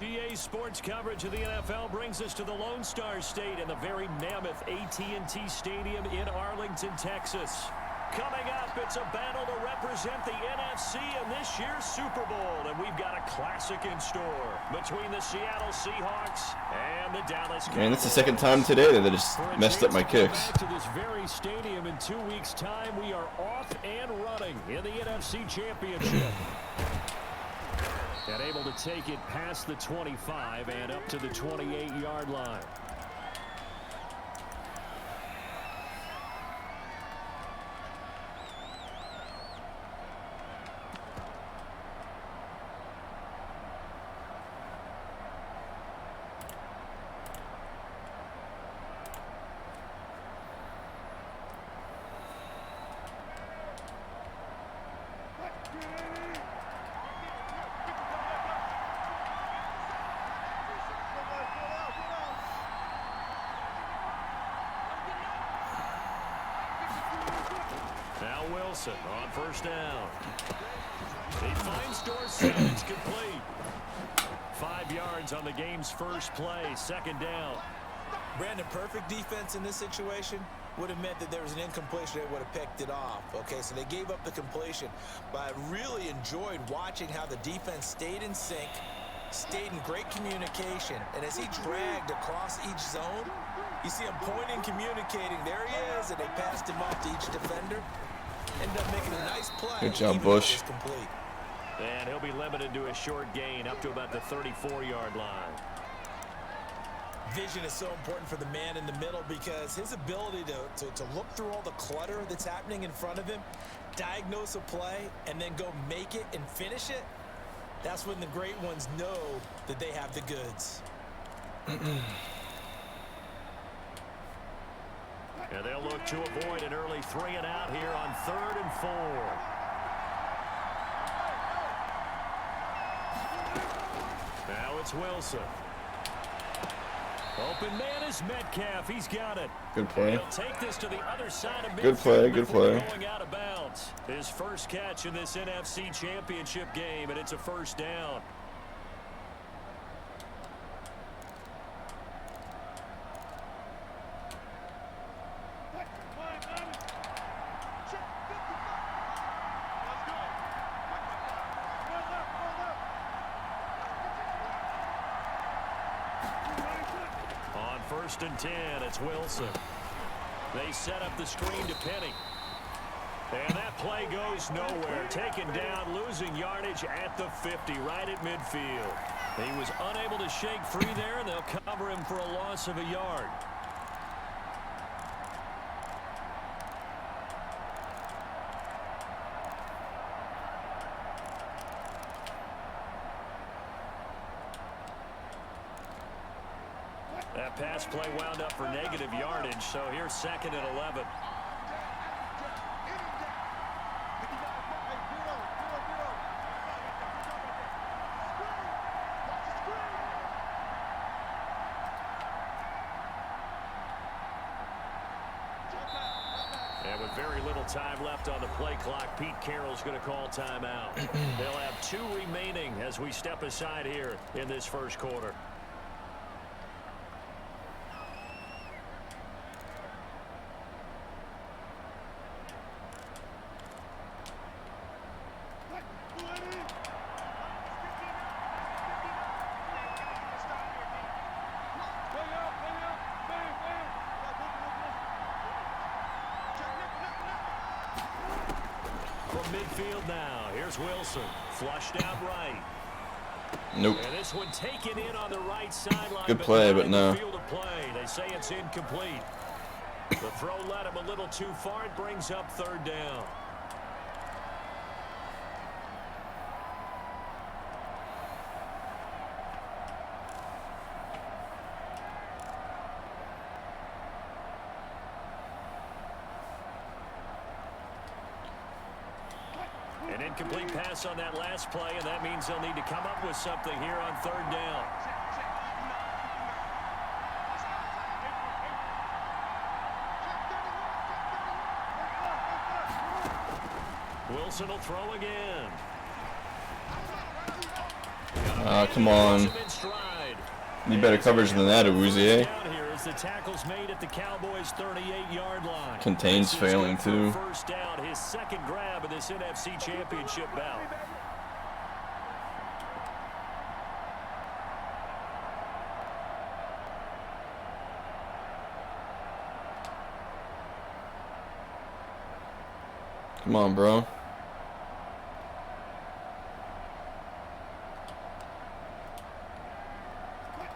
GA Sports coverage of the NFL brings us to the Lone Star State and the very mammoth AT&T Stadium in Arlington, Texas. Coming up, it's a battle to represent the NFC in this year's Super Bowl, and we've got a classic in store between the Seattle Seahawks and the Dallas Cowboys. Man, it's the second time today that they just messed up my kicks. Back to this very stadium in 2 weeks' time, we are off and running in the NFC Championship. And able to take it past the 25 and up to the 28-yard line. Wilson on first down. He finds Dorsey. It's complete. 5 yards on the game's first play. Second down. Brandon, perfect defense in this situation would have meant that there was an incompletion that would have picked it off. Okay, so they gave up the completion. But I really enjoyed watching how the defense stayed in sync, stayed in great communication. And as he dragged across each zone, you see him pointing, communicating. There he is, and they passed him off to each defender. Ended up making a nice play. Good job, Bush. And he'll be limited to a short gain up to about the 34-yard line. Vision is so important for the man in the middle because his ability to look through all the clutter that's happening in front of him, diagnose a play, and then go make it and finish it, that's when the great ones know that they have the goods. And they'll look to avoid an early 3-and-out here on 3rd and 4. Now it's Wilson. Open man is Metcalf. He's got it. Good play. He'll take this to the other side of midfield. Good play, good play. Going out of bounds. His first catch in this NFC Championship game, and it's a first down. First and 10, it's Wilson. They set up the screen to Penny. And that play goes nowhere. Taken down, losing yardage at the 50, right at midfield. He was unable to shake free there, and they'll cover him for a loss of a yard. That pass play wound up for negative yardage, so here's 2nd and 11. And with very little time left on the play clock, Pete Carroll's going to call timeout. They'll have 2 remaining as we step aside here in this first quarter. Midfield now. Here's Wilson. Flushed out right. Nope. And this one taken in on the right sideline. Good play, but no. Field of play. They say it's incomplete. The throw led him a little too far. It brings up 3rd down. An incomplete pass on that last play, and that means they'll need to come up with something here on 3rd down. Wilson will throw again. Come on. Need better coverage than that, Awuzie. The tackle's made at the Cowboys' 38-yard line. Contains failing too. First down, his second grab of this NFC Championship bout. Come on, bro.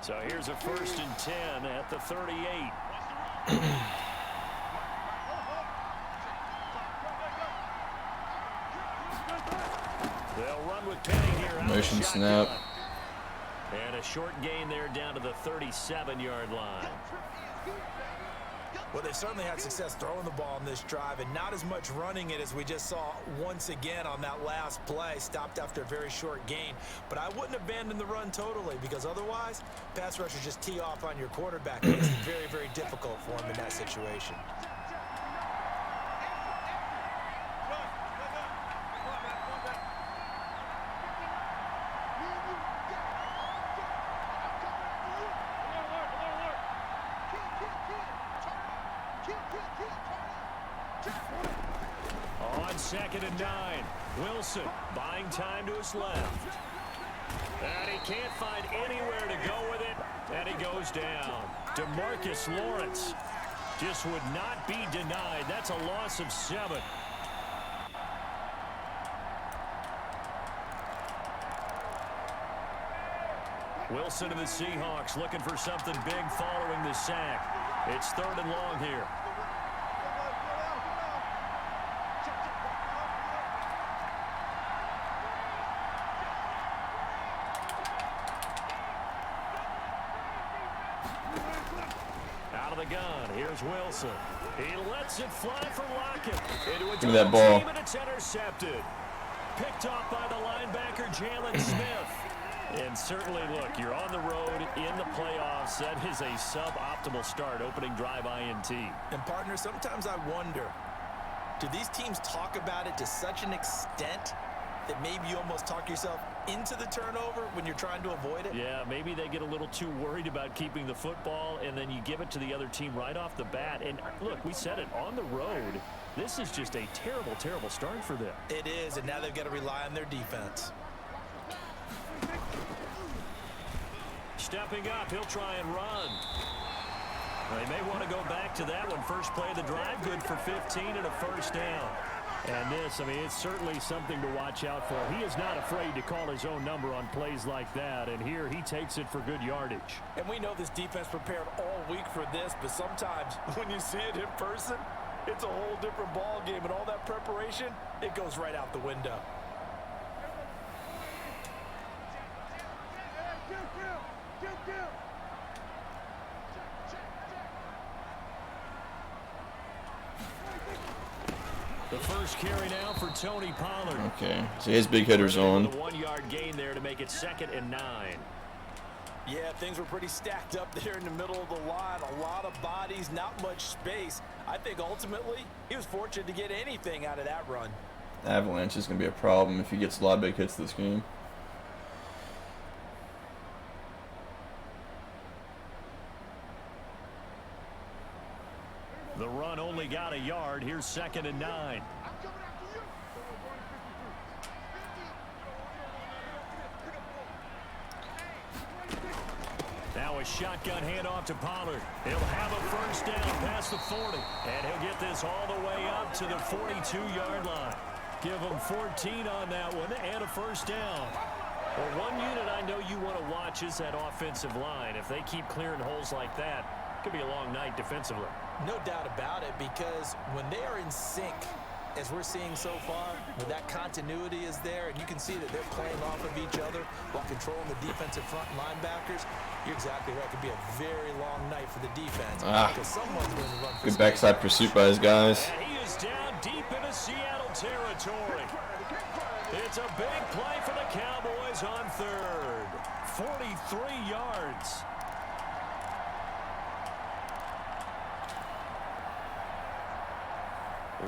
So here's a 1st and 10 at the 38. They'll run with Penny here. Motion snap. And a short gain there down to the 37-yard line. Well, they've certainly had success throwing the ball on this drive and not as much running it as we just saw once again on that last play. Stopped after a very short gain. But I wouldn't abandon the run totally because otherwise, pass rushers just tee off on your quarterback. It makes it very, very difficult for him in that situation. On 2nd and 9, Wilson buying time to his left. And he can't find anywhere to go with it, and he goes down. DeMarcus Lawrence just would not be denied. That's a loss of 7. Wilson and the Seahawks looking for something big following the sack. It's 3rd and long here. Out of the gun, here's Wilson. He lets it fly from Lockett. Give me that ball. And it's intercepted. Picked off by the linebacker, Jalen Smith. And certainly, look, you're on the road in the playoffs. That is a suboptimal start, opening drive INT. And, partner, sometimes I wonder, do these teams talk about it to such an extent that maybe you almost talk yourself into the turnover when you're trying to avoid it? Yeah, maybe they get a little too worried about keeping the football, and then you give it to the other team right off the bat. And, look, we said it, on the road, this is just a terrible, terrible start for them. It is, and now they've got to rely on their defense. Stepping up, he'll try and run. They may want to go back to that one. First play of the drive, good for 15 and a 1st down. And this, I mean, it's certainly something to watch out for. He is not afraid to call his own number on plays like that, and here he takes it for good yardage. And we know this defense prepared all week for this, but sometimes when you see it in person, it's a whole different ball game, and all that preparation, it goes right out the window. The first carry now for Tony Pollard. Okay, so his big hitter's on. The 1-yard gain there to make it 2nd and 9. Yeah, things were pretty stacked up there in the middle of the line. A lot of bodies, not much space. I think ultimately he was fortunate to get anything out of that run. Avalanche is going to be a problem if he gets a lot of big hits this game. The run only got a yard. Here's 2nd and 9. Now a shotgun handoff to Pollard. He'll have a 1st down past the 40. And he'll get this all the way up to the 42-yard line. Give him 14 on that one and a 1st down. Well, one unit I know you want to watch is that offensive line. If they keep clearing holes like that, it could be a long night defensively. No doubt about it, because when they are in sync, as we're seeing so far, when that continuity is there, and you can see that they're playing off of each other while controlling the defensive front linebackers, you're exactly right. It could be a very long night for the defense. Because someone's going to run for good backside pursuit by his guys. And he is down deep into Seattle territory. It's a big play for the Cowboys on 3rd. 43 yards.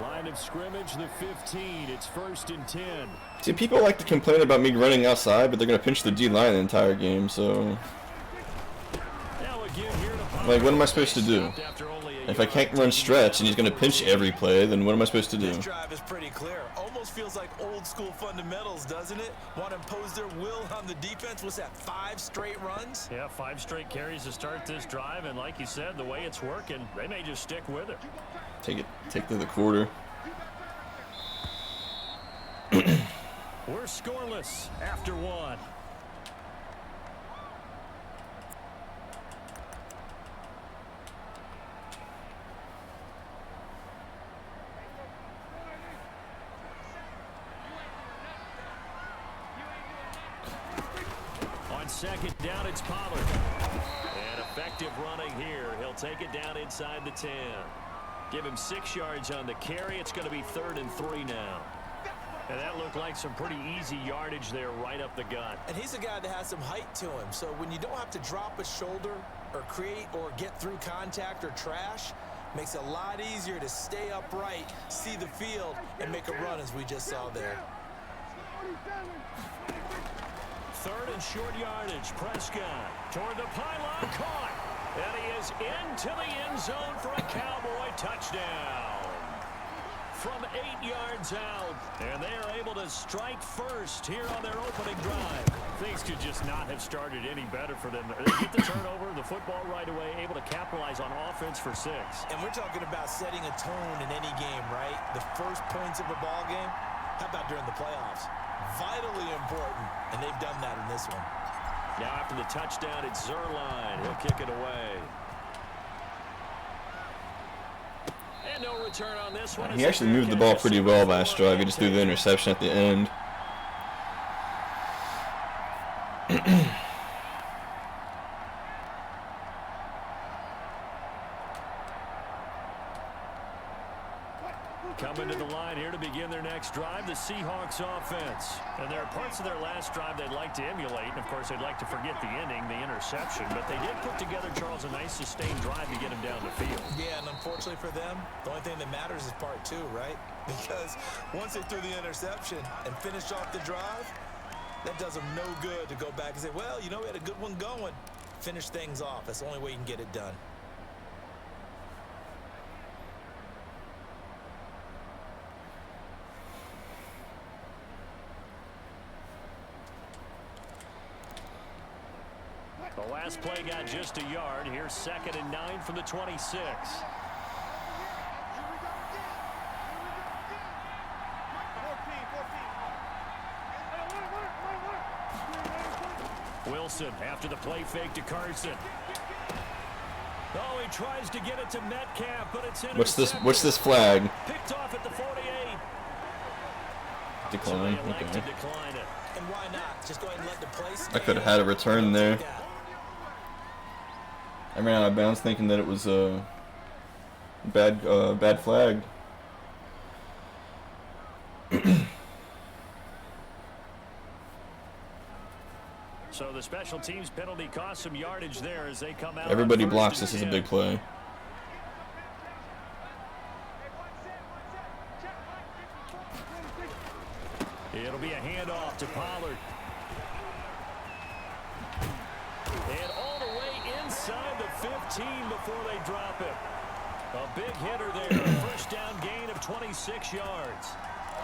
Line of scrimmage, the 15. It's 1st and 10. See, people like to complain about me running outside, but they're going to pinch the D-line the entire game, so... Like, what am I supposed to do? If I can't run stretch and he's going to pinch every play, then what am I supposed to do? This drive is pretty clear. Almost feels like old school fundamentals, doesn't it? Want to impose their will on the defense. What's that, 5 straight runs? Yeah, 5 straight carries to start this drive, and like you said, the way it's working, they may just stick with it. Take to the quarter. We're scoreless after 1. On 2nd down, it's Pollard. And effective running here. He'll take it down inside the 10. Give him 6 yards on the carry. It's going to be 3rd and 3 now. And that looked like some pretty easy yardage there right up the gut. And he's a guy that has some height to him. So when you don't have to drop a shoulder or create or get through contact or trash, makes it a lot easier to stay upright, see the field, and make a run as we just saw there. 3rd and short yardage. Prescott toward the pylon, caught. And he is into the end zone for a Cowboy touchdown. From 8 yards out, and they are able to strike first here on their opening drive. Things could just not have started any better for them. They get the turnover, the football right away, able to capitalize on offense for 6. And we're talking about setting a tone in any game, right? The first points of a ball game. How about during the playoffs? Vitally important, and they've done that in this one. Now after the touchdown, it's Zerline. He'll kick it away. And no return on this one. He actually moved the ball pretty well last drive. He just threw the interception at the end. Coming to the line here to begin their next drive, the Seahawks offense. And there are parts of their last drive they'd like to emulate. And, of course, they'd like to forget the inning, the interception. But they did put together, Charles, a nice sustained drive to get him down the field. Yeah, and unfortunately for them, the only thing that matters is part 2, right? Because once they threw the interception and finished off the drive, that does them no good to go back and say, well, you know, we had a good one going. Finish things off. That's the only way you can get it done. The last play got just a yard. Here's 2nd and 9 from the 26. Wilson after the play fake to Carson. Oh, he tries to get it to Metcalf, but it's intercepted. What's this flag? Picked off at the 48. Decline. So they elect Okay. to decline it. And why not? Just go ahead and let the play stay. I could have had a return there. I ran out of bounds thinking that it was a bad flag. So the special teams penalty cost some yardage there as they come out. Everybody blocks. This is a big play. It'll be a handoff to Pollard. And all the way inside the 15 before they drop it. A big hitter there. A first down gain of 26 yards.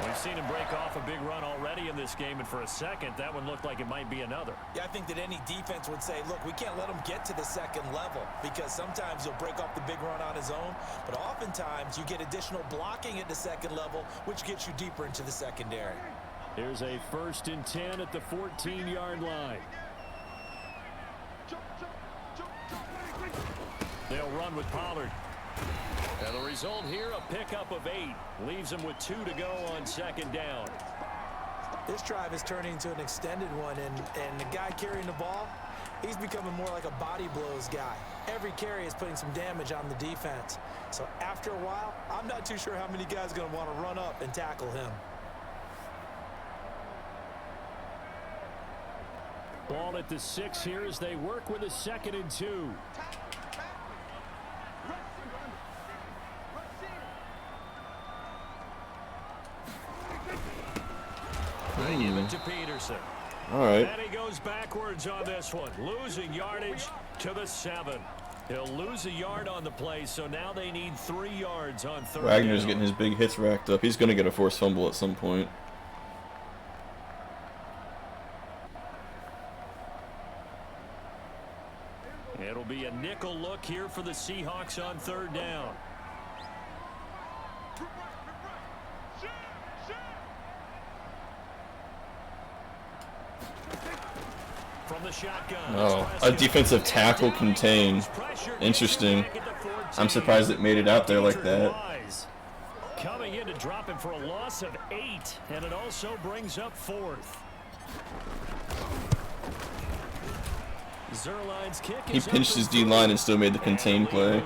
We've seen him break off a big run already in this game, and for a second, that one looked like it might be another. Yeah, I think that any defense would say, look, we can't let him get to the second level because sometimes he'll break off the big run on his own, but oftentimes you get additional blocking at the second level, which gets you deeper into the secondary. Here's a 1st and 10 at the 14-yard line. They'll run with Pollard. And the result here, a pickup of 8. Leaves them with 2 to go on 2nd down. This drive is turning into an extended one, and the guy carrying the ball, he's becoming more like a body blows guy. Every carry is putting some damage on the defense. So after a while, I'm not too sure how many guys are going to want to run up and tackle him. Ball at the 6 here as they work with a 2nd and 2. give it to Peterson. All right. And he goes backwards on this one, losing yardage to the 7. He'll lose a yard on the play, so now they need 3 yards on third Wagner's down. getting his big hits racked up. He's going to get a forced fumble at some point. It'll be a nickel look here for the Seahawks on third down. From the shotgun. Oh, a defensive tackle contained. Interesting. I'm surprised it made it out there like that. Coming in to drop him for a loss of 8, and it also brings up 4th. Zerline's kick. He pinched his D-line and still made the contain play.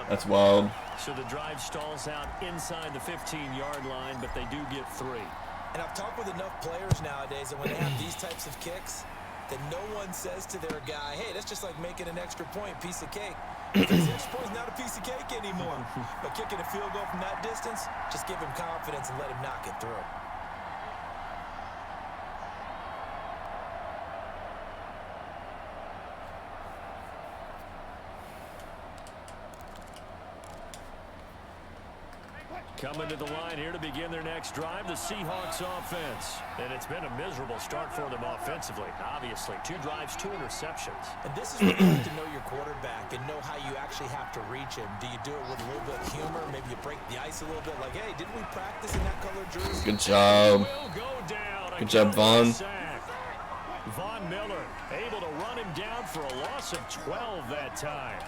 That's wild. So the drive stalls out inside the 15-yard line, but they do get 3. And I've talked with enough players nowadays that when they have these types of kicks, that no one says to their guy, hey, that's just like making an extra point, piece of cake. Because the extra point's not a piece of cake anymore. But kicking a field goal from that distance, just give him confidence and let him knock it through. Coming to the line here to begin their next drive, the Seahawks offense. And it's been a miserable start for them offensively, obviously. 2 drives, 2 interceptions. And this is where you have to know your quarterback and know how you actually have to reach him. Do you do it with a little bit of humor? Maybe you break the ice a little bit like, hey, didn't we practice in that color jersey? Good job. Good job, Vaughn. Von Miller able to run him down for a loss of 12 that time.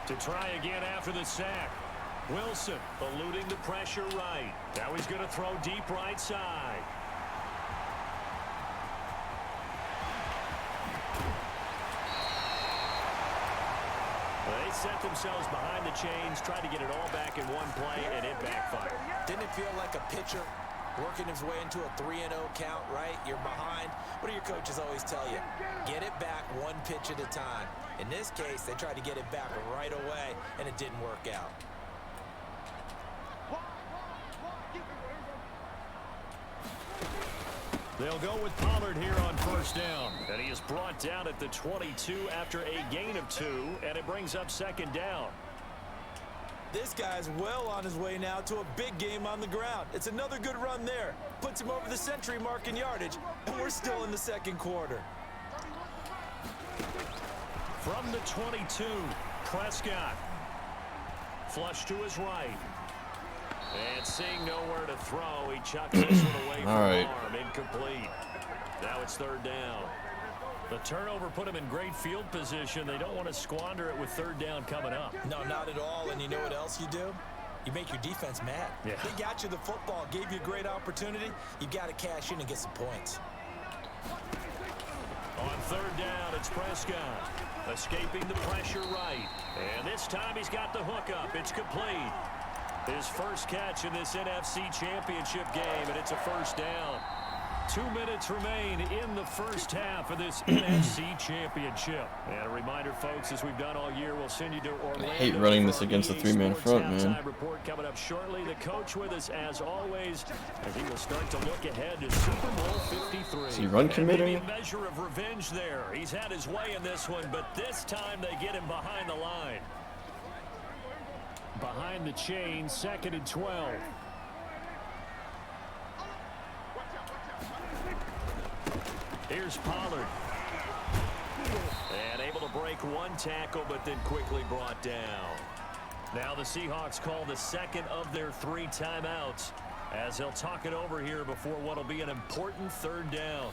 To try again after the sack. Wilson eluding the pressure right. Now he's going to throw deep right side. They set themselves behind the chains, tried to get it all back in one play, and it backfired. Didn't it feel like a pitcher working his way into a 3-0 count, right? You're behind. What do your coaches always tell you? Get it back 1 pitch at a time. In this case, they tried to get it back right away, and it didn't work out. They'll go with Pollard here on first down. And he is brought down at the 22 after a gain of 2, and it brings up second down. This guy's well on his way now to a big game on the ground. It's another good run there. Puts him over the century mark in yardage, and we're still in the second quarter. From the 22, Prescott. Flush to his right. And seeing nowhere to throw, he chucks this one away from arm. Incomplete. Now it's third down. The turnover put him in great field position. They don't want to squander it with third down coming up. No, not at all. And you know what else you do? You make your defense mad. Yeah. They got you the football, gave you a great opportunity. You got to cash in and get some points. On third down, it's Prescott. Escaping the pressure right. And this time he's got the hook up. It's complete. His first catch in this NFC Championship game, and it's a first down. 2 minutes remain in the first half of this NFC Championship. And a reminder, folks, as we've done all year, we'll send you to Orlando. I hate running this against a 3-man front, man. Report coming up shortly. The coach with us, as always, as he will start to look ahead to Super Bowl 53. Is he run committing? A measure of revenge there. He's had his way in this one, but this time they get him behind the line. Behind the chain, 2nd and 12. Here's Pollard. And able to break 1 tackle, but then quickly brought down. Now the Seahawks call the second of their 3 timeouts as they'll talk it over here before what will be an important third down.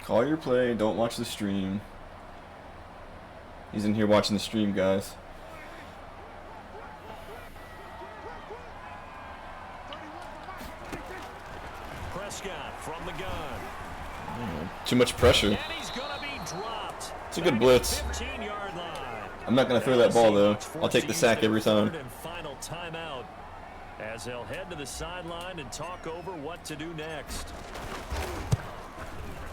Call your play. Don't watch the stream. He's in here watching the stream, guys. Prescott from the gun. Too much pressure. And he's gonna be dropped. It's a good blitz. 15-yard line. I'm not going to throw that ball, though. I'll take the sack every time. Third and final timeout as they'll head to the sideline and talk over what to do next.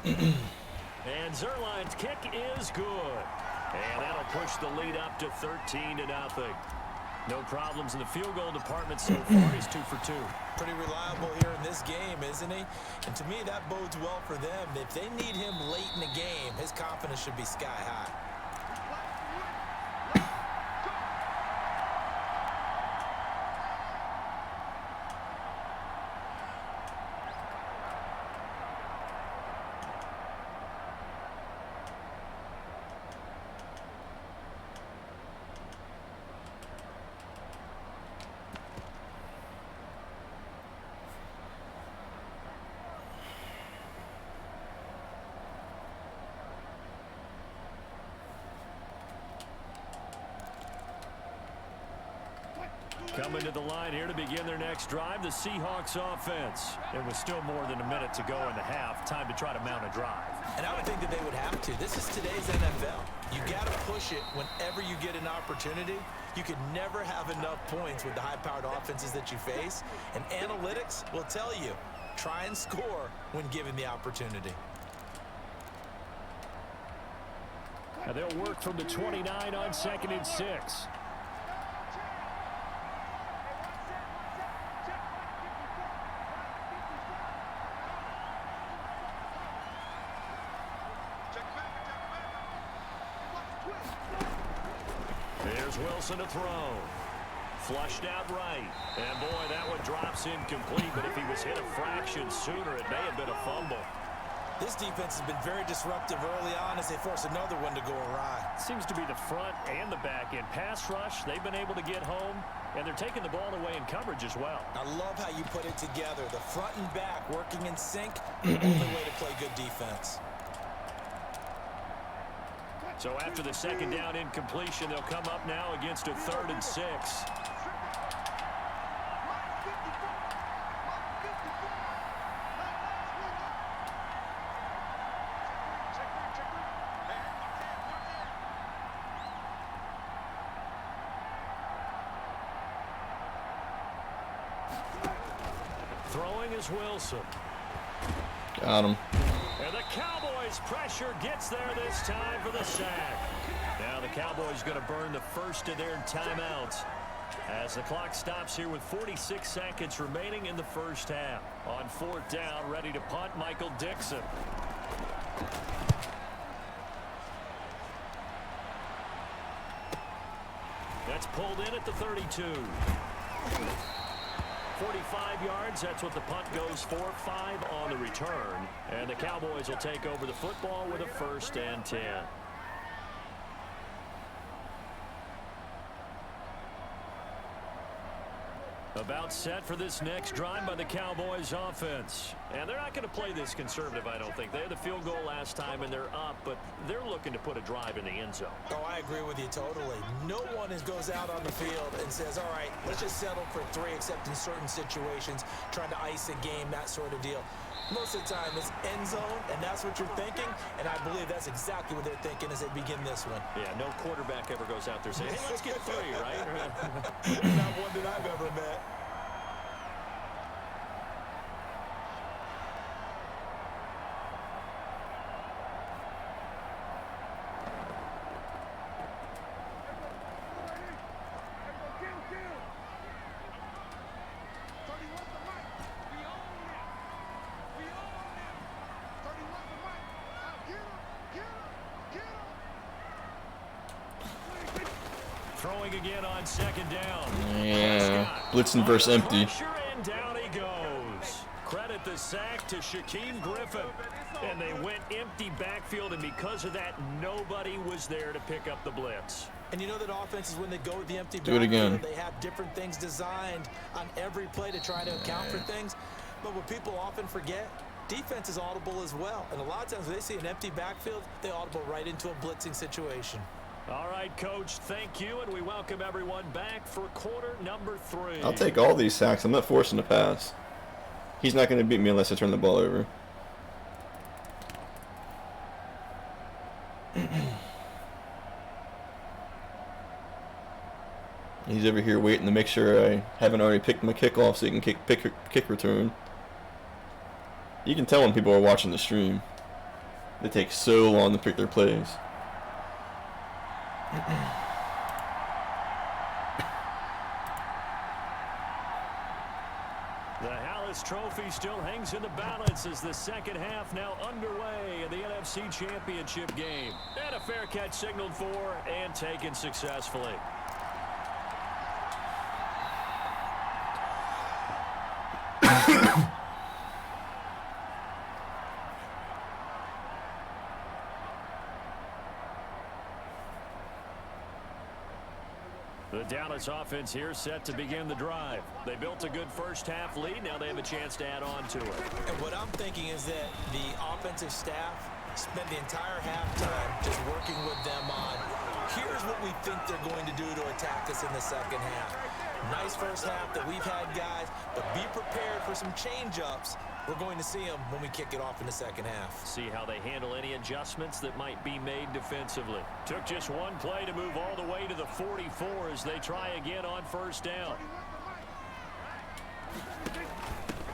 And Zerline's kick is good. And that'll push the lead up to 13-0. No problems in the field goal department so far. He's 2 for 2. Pretty reliable here in this game, isn't he? And to me, that bodes well for them. If they need him late in the game, his confidence should be sky high. Coming to the line here to begin their next drive, the Seahawks offense. And with still more than a minute to go in the half, time to try to mount a drive. And I would think that they would have to. This is today's NFL. You got to push it whenever you get an opportunity. You can never have enough points with the high-powered offenses that you face. And analytics will tell you, try and score when given the opportunity. Now they'll work from the 29 on 2nd and 6. There's Wilson to throw. Flushed out right. And boy, that one drops incomplete, but if he was hit a fraction sooner, it may have been a fumble. This defense has been very disruptive early on as they force another one to go awry. Seems to be the front and the back end. Pass rush, they've been able to get home, and they're taking the ball away in coverage as well. I love how you put it together. The front and back working in sync, the only way to play good defense. So after the second down incompletion, they'll come up now against a 3rd and 6. Throwing is Wilson. Got him. And the Cowboys pressure gets there this time for the sack. Now the Cowboys going to burn the first of their timeouts as the clock stops here with 46 seconds remaining in the first half. On 4th down, ready to punt, Michael Dixon. That's pulled in at the 32. 45 yards, that's what the punt goes for. 5 on the return. And the Cowboys will take over the football with a 1st and 10. About set for this next drive by the Cowboys offense. And they're not going to play this conservative, I don't think. They had the field goal last time, and they're up, but they're looking to put a drive in the end zone. Oh, I agree with you totally. No one goes out on the field and says, all right, let's just settle for 3, except in certain situations, trying to ice a game, that sort of deal. Most of the time, it's end zone, and that's what you're thinking, and I believe that's exactly what they're thinking as they begin this one. Yeah, no quarterback ever goes out there saying, hey, let's get 3, right? Not one that I've ever met. Throwing again on 2nd down. Yeah, blitzing versus empty. And down he goes. Credit the sack to Shaquem Griffin. And they went empty backfield, and because of that, nobody was there to pick up the blitz. And you know that offenses, when they go with the empty Do it again. they have different things designed on every play to try to account for things. But what people often forget, defense is audible as well. And a lot of times when they see an empty backfield, they audible right into a blitzing situation. All right, Coach, thank you, and we welcome everyone back for quarter number 3. I'll take all these sacks. I'm not forcing to pass. He's not going to beat me unless I turn the ball over. He's over here waiting to make sure I haven't already picked my kickoff so he can kick return. You can tell when people are watching the stream. They take so long to pick their plays. The Hallis Trophy still hangs in the balance as the second half now underway in the NFC Championship game. And a fair catch signaled for and taken successfully. The Dallas offense here set to begin the drive. They built a good first half lead. Now they have a chance to add on to it. And what I'm thinking is that the offensive staff spent the entire halftime just working with them on, here's what we think they're going to do to attack us in the second half. Nice first half that we've had, guys, but be prepared for some change-ups. We're going to see them when we kick it off in the second half. See how they handle any adjustments that might be made defensively. Took just one play to move all the way to the 44 as they try again on first down.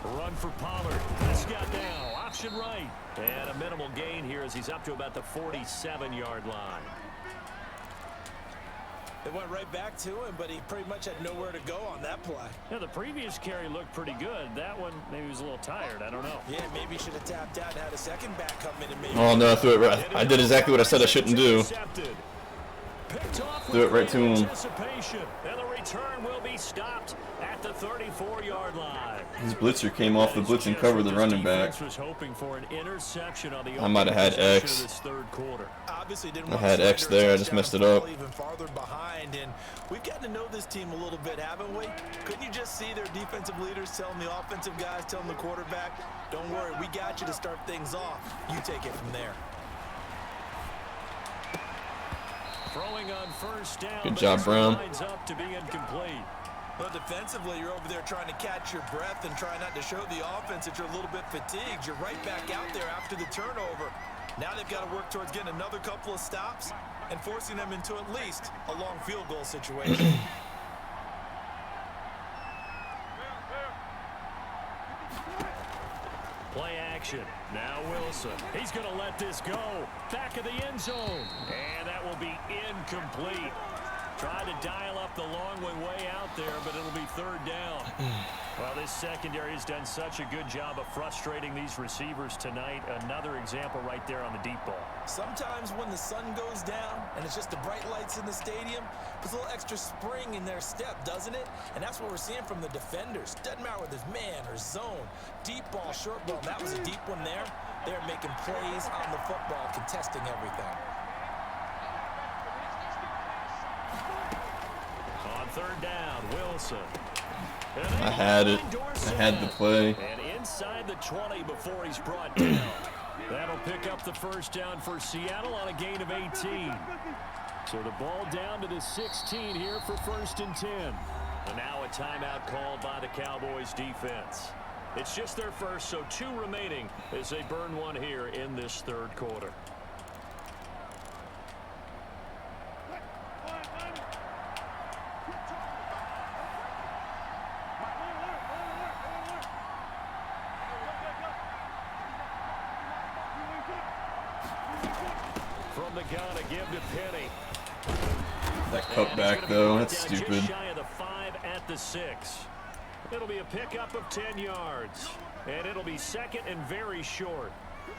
Run for Pollard. Prescott now. Option right. And a minimal gain here as he's up to about the 47-yard line. They went right back to him, but he pretty much had nowhere to go on that play. Yeah, the previous carry looked pretty good. That one, maybe he was a little tired. I don't know. Yeah, maybe he should have tapped out and had a second back come in and maybe. Oh no, I threw it right. I did exactly what I said I shouldn't do. Threw it right to him. And the return will be stopped at the 34-yard line. His blitzer came off the blitz and covered the running back. I might have had X. I had X there. I just messed it up. Even farther behind, and we've gotten to know this team a little bit, haven't we? Couldn't you just see their defensive leaders telling the offensive guys, telling the quarterback, don't worry, we got you to start things off. You take it from there. Throwing on first down. Good job, Brown. Lines up to be incomplete. Well, defensively, you're over there trying to catch your breath and try not to show the offense that you're a little bit fatigued. You're right back out there after the turnover. Now they've got to work towards getting another couple of stops and forcing them into at least a long field goal situation. Play action. Now Wilson. He's going to let this go. Back of the end zone. And that will be incomplete. Tried to dial up the long way out there, but it'll be third down. Well, this secondary has done such a good job of frustrating these receivers tonight. Another example right there on the deep ball. Sometimes when the sun goes down and it's just the bright lights in the stadium, puts a little extra spring in their step, doesn't it? And that's what we're seeing from the defenders. Doesn't matter whether it's man or zone, deep ball, short ball. That was a deep one there. They're making plays on the football, contesting everything. On third down, Wilson. I had it. I had the play. And inside the 20 before he's brought down. That'll pick up the first down for Seattle on a gain of 18. So the ball down to the 16 here for first and 10. And now a timeout called by the Cowboys defense. It's just their first, so 2 remaining as they burn one here in this third quarter. From the gun, a give to Penny. That cutback though, that's stupid. Just shy of the 5 at the 6. It'll be a pickup of 10 yards. And it'll be second and very short.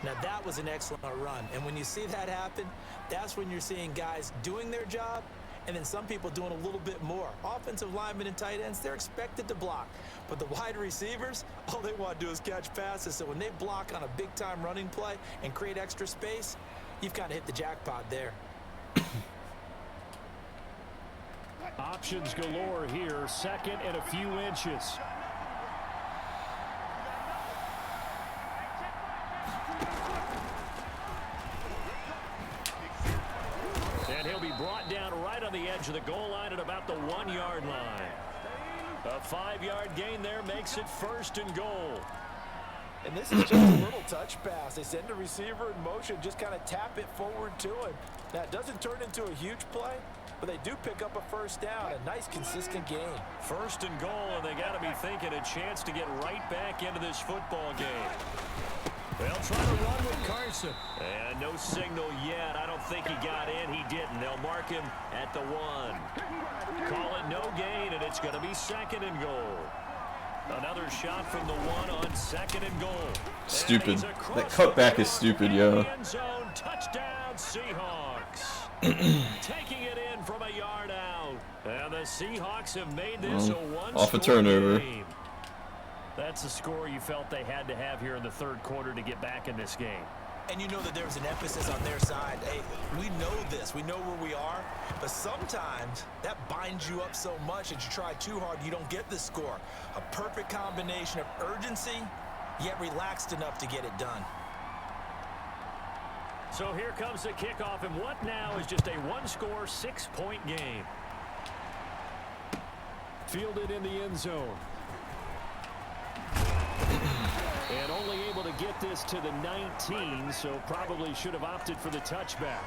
Now that was an excellent run. And when you see that happen, that's when you're seeing guys doing their job and then some people doing a little bit more. Offensive linemen and tight ends, they're expected to block. But the wide receivers, all they want to do is catch passes. So when they block on a big-time running play and create extra space, you've kind of hit the jackpot there. Options galore here. Second and a few inches. And he'll be brought down right on the edge of the goal line at about the 1-yard line. A 5-yard gain there makes it first and goal. And this is just a little touch pass. They send a receiver in motion, just kind of tap it forward to him. Now, it doesn't turn into a huge play, but they do pick up a first down. A nice, consistent game. 1st and goal, and they got to be thinking a chance to get right back into this football game. They'll try to run with Carson. And no signal yet. I don't think he got in. He didn't. They'll mark him at the 1. Call it no gain, and it's going to be 2nd and goal. Another shot from the 1 on 2nd and goal. Stupid. That cutback is stupid, yo. End zone, touchdown, Seahawks. Taking it in from a yard out. And the Seahawks have made this a one-score off a turnover. game. That's the score you felt they had to have here in the 3rd quarter to get back in this game. And you know that there's an emphasis on their side. Hey, we know this. We know where we are. But sometimes that binds you up so much that you try too hard, you don't get the score. A perfect combination of urgency, yet relaxed enough to get it done. So here comes the kickoff, and what now is just a one-score, 6-point game. Fielded in the end zone. And only able to get this to the 19, so probably should have opted for the touchback.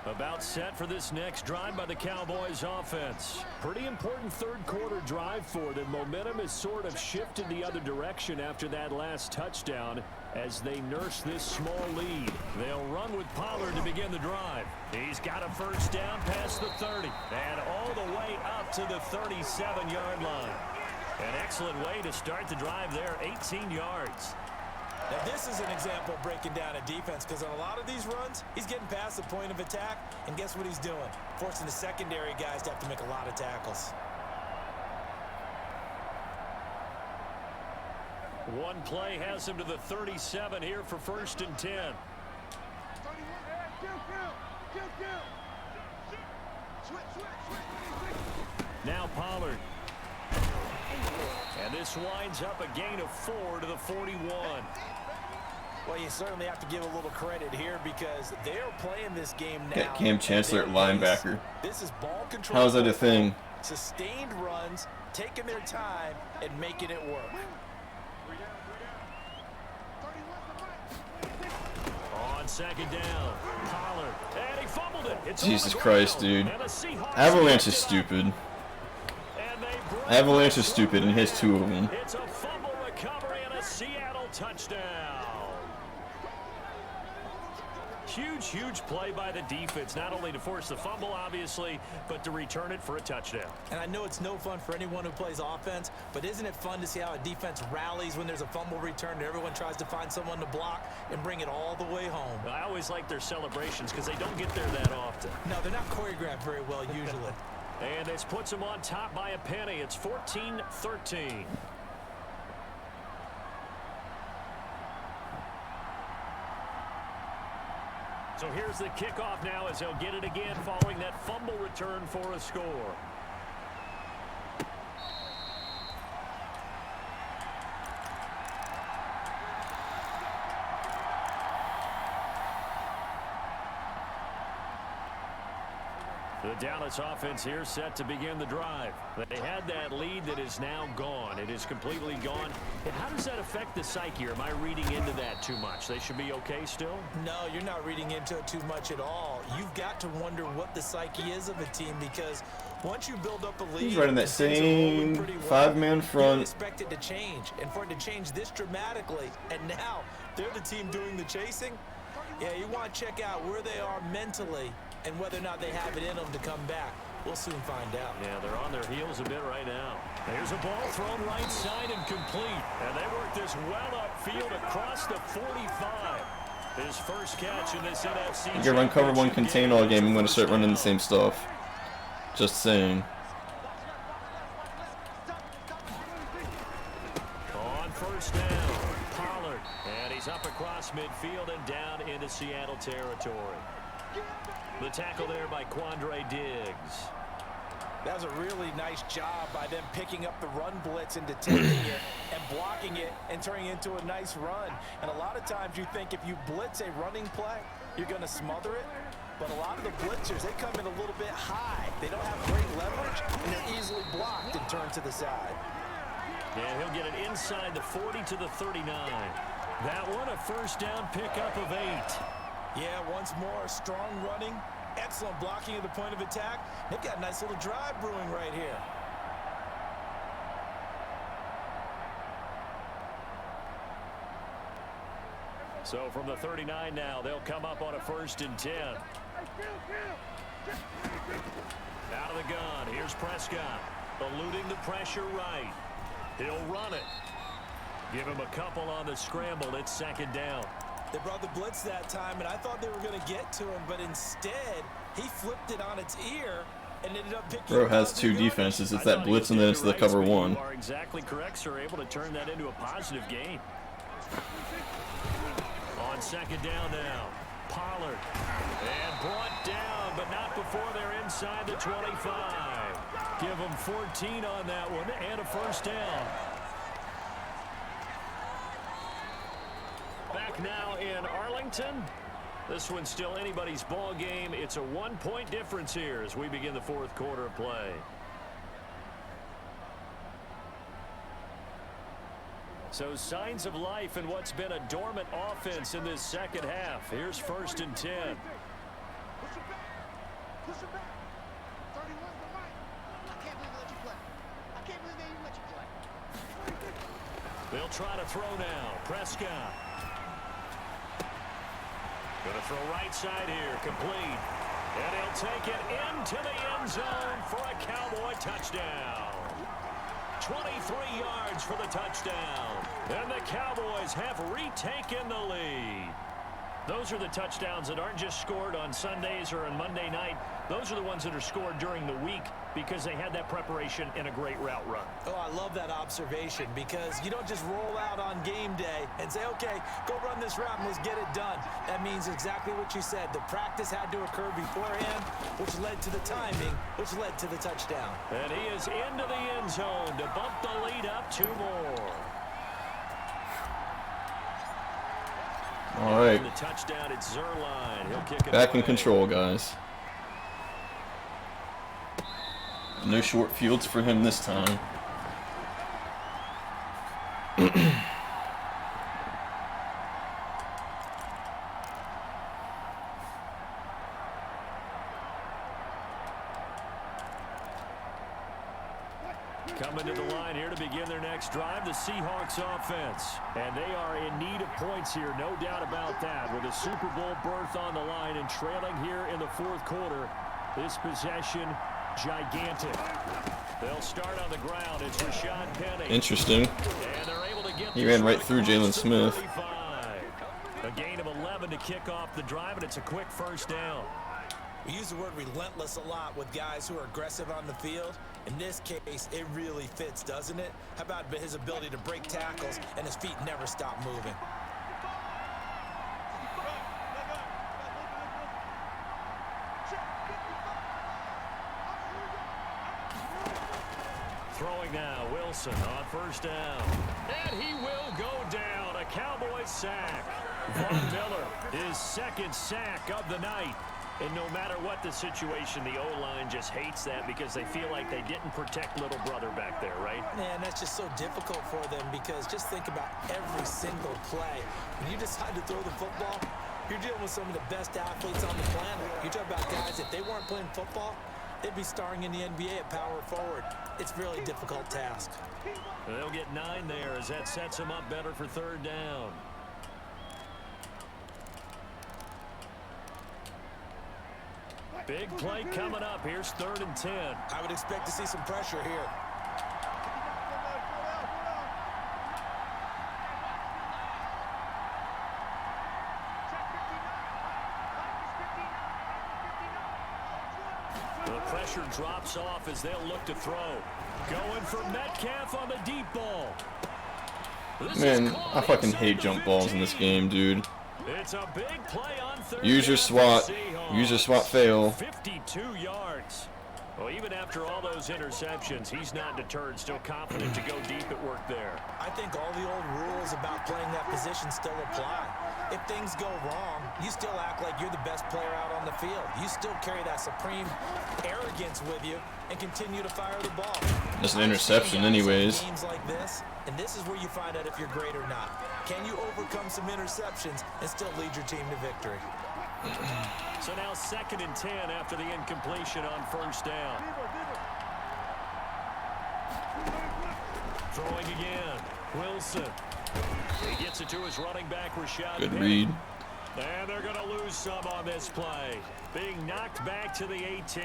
About set for this next drive by the Cowboys offense. Pretty important 3rd quarter drive for them. Momentum has sort of shifted the other direction after that last touchdown as they nurse this small lead. They'll run with Pollard to begin the drive. He's got a first down past the 30 and all the way up to the 37-yard line. An excellent way to start the drive there, 18 yards. Now, this is an example of breaking down a defense because on a lot of these runs, he's getting past the point of attack, and guess what he's doing? Forcing the secondary guys to have to make a lot of tackles. One play has him to the 37 here for 1st and 10. Now Pollard. And this winds up a gain of 4 to the 41. Well, you certainly have to give a little credit here because they're playing this game now. Got Cam Chancellor at linebacker. This is ball control. How is that a thing? Sustained runs, taking their time, and making it work. On 2nd down, Pollard. And he fumbled it. It's Jesus Christ, dude. Avalanche is stupid. Avalanche is stupid, and he has 2 of them. It's a fumble recovery and a Seattle touchdown. Huge play by the defense, not only to force the fumble, obviously, but to return it for a touchdown. And I know it's no fun for anyone who plays offense, but isn't it fun to see how a defense rallies when there's a fumble return and everyone tries to find someone to block and bring it all the way home? I always like their celebrations because they don't get there that often. No, they're not choreographed very well usually. And this puts them on top by a penny. It's 14-13. So here's the kickoff now as they'll get it again following that fumble return for a score. The Dallas offense here set to begin the drive. They had that lead that is now gone. It is completely gone. And how does that affect the psyche? Or am I reading into that too much? They should be okay still? No, you're not reading into it too much at all. You've got to wonder what the psyche is of a team because once you build up a lead, he's running that same 5-man front. You expect it to change, and for it to change this dramatically, and now they're the team doing the chasing. Yeah, you want to check out where they are mentally and whether or not they have it in them to come back. We'll soon find out. Yeah, they're on their heels a bit right now. There's a ball thrown right side and complete. And they work this well upfield across the 45. His first catch in this NFC. You can run cover 1 contain all game. I'm going to start running the same stuff. Just saying. On 1st down, Pollard. And he's up across midfield and down into Seattle territory. The tackle there by Quandre Diggs. That was a really nice job by them picking up the run blitz and detecting it and blocking it and turning it into a nice run. And a lot of times you think if you blitz a running play, you're going to smother it. But a lot of the blitzers, they come in a little bit high. They don't have great leverage, and they're easily blocked and turned to the side. And he'll get it inside the 40 to the 39. That one, a first down pickup of 8. Yeah, once more, strong running, excellent blocking at the point of attack. They've got a nice little drive brewing right here. So from the 39 now, they'll come up on a 1st and 10. Out of the gun, here's Prescott, eluding the pressure right. He'll run it. Give him a couple on the scramble. It's 2nd down. They brought the blitz that time, and I thought they were going to get to him, but instead, he flipped it on its ear and ended up picking Bro has 2 defenses. It's that blitz and then it's the cover 1. You are exactly correct, sir. Able to turn that into a positive gain. On 2nd down now, Pollard. And brought down, but not before they're inside the 25. Give them 14 on that one and a 1st down. Back now in Arlington. This one's still anybody's ball game. It's a 1-point difference here as we begin the 4th quarter of play. So signs of life in what's been a dormant offense in this 2nd half. Here's 1st and 10. Push it back. Push it back. 31 to right. I can't believe they let you play. I can't believe they even let you play. They'll try to throw now. Prescott. Going to throw right side here. Complete. And he'll take it into the end zone for a Cowboy touchdown. 23 yards for the touchdown. And the Cowboys have retaken the lead. Those are the touchdowns that aren't just scored on Sundays or on Monday night. Those are the ones that are scored during the week because they had that preparation in a great route run. Oh, I love that observation because you don't just roll out on game day and say, okay, go run this route and let's get it done. That means exactly what you said. The practice had to occur beforehand, which led to the timing, which led to the touchdown. And he is into the end zone to bump the lead up 2 more. All right. The touchdown at Zerline. He'll kick it Back in away. control, guys. No short fields for him this time. Coming to the line here to begin their next drive, the Seahawks offense. And they are in need of points here, no doubt about that. With a Super Bowl berth on the line and trailing here in the 4th quarter, this possession, gigantic. They'll start on the ground. It's Rashad Penny. Interesting. And they're able to get He ran right through Jalen Smith. A gain of 11 to kick off the drive, and it's a quick 1st down. We use the word relentless a lot with guys who are aggressive on the field. In this case, it really fits, doesn't it? How about his ability to break tackles and his feet never stop moving? Throwing now, Wilson on 1st down. And he will go down. A Cowboys sack. Von Miller, his 2nd sack of the night. And no matter what the situation, the O-line just hates that because they feel like they didn't protect little brother back there, right? Man, that's just so difficult for them because just think about every single play. When you decide to throw the football, you're dealing with some of the best athletes on the planet. You talk about guys, if they weren't playing football, they'd be starring in the NBA at power forward. It's a really difficult task. They'll get 9 there as that sets them up better for 3rd down. Big play coming up. Here's 3rd and 10. I would expect to see some pressure here. The pressure drops off as they'll look to throw. Going for Metcalf on the deep ball. Man, I fucking hate jump balls in this game, dude. It's a big play on 3rd. Use your SWAT. Use your SWAT fail. 52 yards. Well, even after all those interceptions, he's not deterred, still confident to go deep at work there. I think all the old rules about playing that position still apply. if things go wrong, you still act like you're the best player out on the field. You still carry that supreme arrogance with you and continue to fire the ball. That's an interception anyways. Games like this, and this is where you find out if you're great or not. Can you overcome some interceptions and still lead your team to victory? So now 2nd and 10 after the incompletion on 1st down. Throwing again. Wilson. He gets it to his running back, Rashad. Good read. And they're going to lose some on this play. Being knocked back to the 18.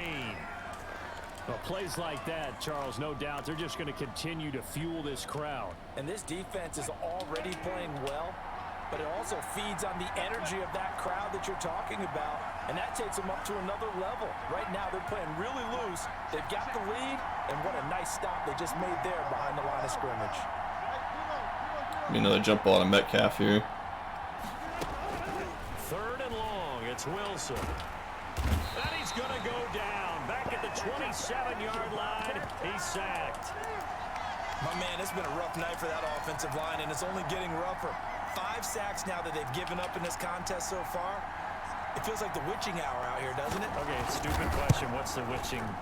Well, plays like that, Charles, no doubt, they're just going to continue to fuel this crowd. And this defense is already playing well, but it also feeds on the energy of that crowd that you're talking about, and that takes them up to another level. Right now, they're playing really loose. They've got the lead, and what a nice stop they just made there behind the line of scrimmage. Another jump ball to Metcalf here. 3rd and long. It's Wilson. And he's going to go down. Back at the 27-yard line. He's sacked. My man, it's been a rough night for that offensive line, and it's only getting rougher. 5 sacks now that they've given up in this contest so far. It feels like the witching hour out here, doesn't it? Okay, stupid question. What's the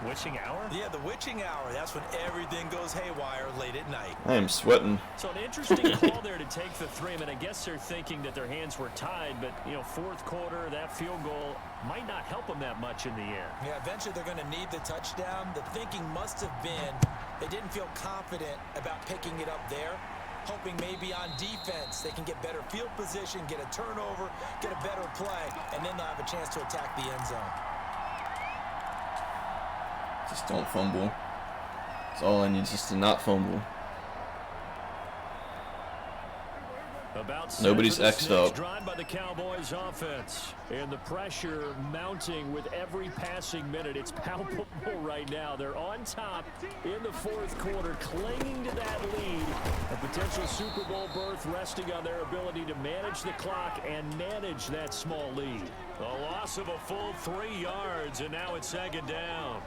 witching hour? Yeah, the witching hour. That's when everything goes haywire late at night. I am sweating. So an interesting call there to take the 3. I mean, I guess they're thinking that their hands were tied, but, you know, 4th quarter, that field goal might not help them that much in the end. Yeah, eventually they're going to need the touchdown. The thinking must have been they didn't feel confident about picking it up there, hoping maybe on defense they can get better field position, get a turnover, get a better play, and then they'll have a chance to attack the end zone. Just don't fumble. That's all I need, just to not fumble. About Nobody's X'd up. Drive by the Cowboys offense, and the pressure mounting with every passing minute. It's palpable right now. They're on top in the 4th quarter, clinging to that lead. A potential Super Bowl berth resting on their ability to manage the clock and manage that small lead. A loss of a full 3 yards, and now it's 2nd down.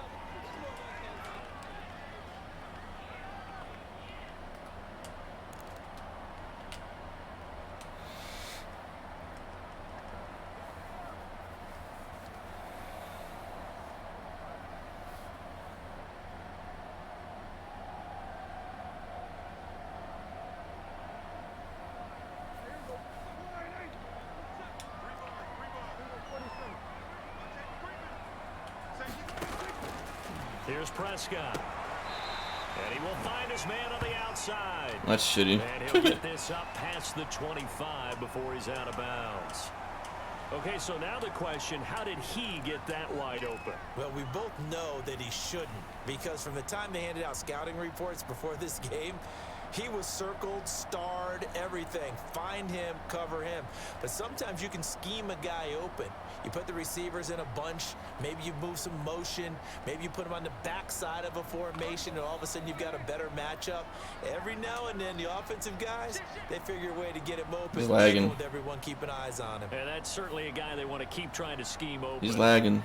Here's Prescott. And he will find his man on the outside. That's shitty. And he'll get this up past the 25 before he's out of bounds. Okay, so now the question, how did he get that wide open? Well, we both know that he shouldn't, because from the time they handed out scouting reports before this game, he was circled, starred, everything. Find him, cover him. But sometimes you can scheme a guy open. You put the receivers in a bunch. Maybe you move some motion. Maybe you put them on the backside of a formation, and all of a sudden you've got a better matchup. Every now and then, the offensive guys, they figure a way to get him open. He's lagging. With everyone keeping eyes on him. And that's certainly a guy they want to keep trying to scheme open. He's lagging.